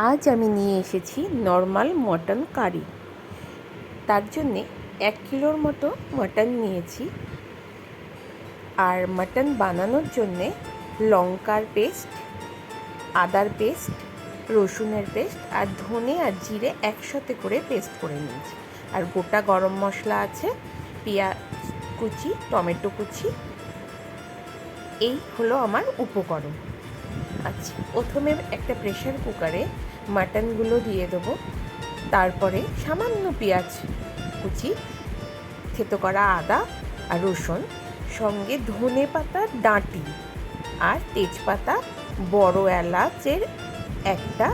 আজ আমি নিয়ে এসেছি নর্মাল মটন কারি। তার জন্যে 1 কিলোর মতো মটন নিয়েছি। আর মটন বানানোর জন্যে লঙ্কার পেস্ট, আদার পেস্ট, রসুনের পেস্ট আর ধনে আর জিরে একসাথে করে পেস্ট করে নিয়েছি। আর গোটা গরম মশলা আছে, পেঁয়াজ কুচি, টমেটো কুচি। এই হলো আমার উপকরণ। আচ্ছা, প্রথমে একটা প্রেশার কুকারে মাটনগুলো দিয়ে দেবো। তারপরে সামান্য পেঁয়াজ কুচি, থেতো করা আদা আর রসুন, সঙ্গে ধনে পাতার ডাঁটি আর তেজপাতা, বড় এলাচের একটা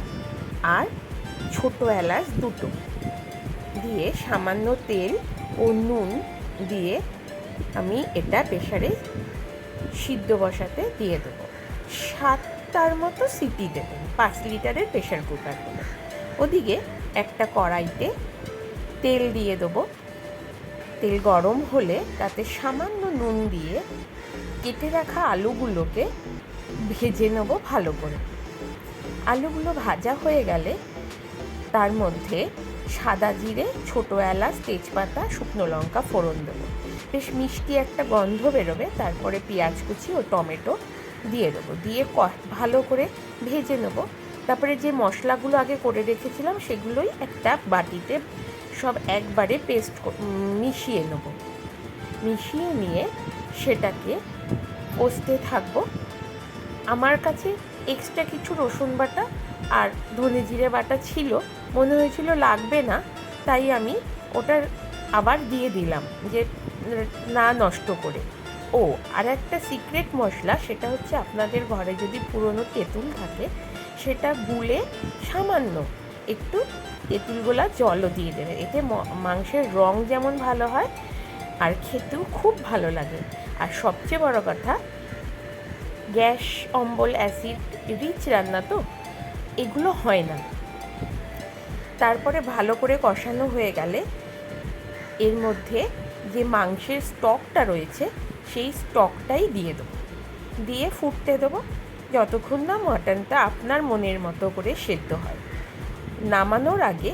আর ছোট এলাচ দুটো দিয়ে সামান্য তেল ও নুন দিয়ে আমি এটা প্রেশারে সিদ্ধ বসাতে দিয়ে দেবো। 7টার মতো সিটি দেবেন, 5 লিটারের প্রেশার কুকার হলে। ওদিকে একটা কড়াইতে তেল দিয়ে দেবো। তেল গরম হলে তাতে সামান্য নুন দিয়ে কেটে রাখা আলুগুলোকে ভেজে নেবো ভালো করে। আলুগুলো ভাজা হয়ে গেলে তার মধ্যে সাদা জিরে, ছোট এলাচ, তেজপাতা, শুকনো লঙ্কা ফোড়ন দেবো। বেশ মিষ্টি একটা গন্ধ বেরোবে। তারপরে পেঁয়াজ কুচি ও টমেটো দিয়ে দেবো, দিয়ে ভালো করে ভেজে নেবো। তারপরে যে মশলাগুলো আগে করে রেখেছিলাম সেগুলোই একটা বাটিতে সব একবারে পেস্ট মিশিয়ে নেব। মিশিয়ে নিয়ে সেটাকে কষতে থাকবো। আমার কাছে এক্সট্রা কিছু রসুন বাটা আর ধনে জিরে বাটা ছিল, মনে হয়েছিল লাগবে না, তাই আমি ওটা আবার দিয়ে দিলাম, যে না নষ্ট করে। ও আর একটা সিক্রেট মশলা, সেটা হচ্ছে আপনাদের ঘরে যদি পুরনো তেঁতুল থাকে সেটা গুলে সামান্য একটু তেঁতুল গোলা জলও দিয়ে দেবে। এতে মাংসের রং যেমন ভালো হয় আর খেতেও খুব ভালো লাগে। আর সবচেয়ে বড় কথা, গ্যাস অম্বল অ্যাসিড রিচ রান্না তো, এগুলো হয় না। তারপরে ভালো করে কষানো হয়ে গেলে এর মধ্যে যে মাংসের স্টকটা রয়েছে সেই স্টকটাই দিয়ে দেবো, দিয়ে ফুটতে দেবো যতক্ষণ না মাটনটা আপনার মনের মতো করে সেদ্ধ হয়। নামানোর আগে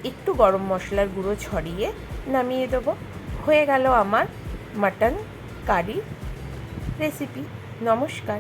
একটু গরম মশলার গুঁড়ো ছড়িয়ে নামিয়ে দেবো। হয়ে গেল আমার মাটন কারি রেসিপি। নমস্কার।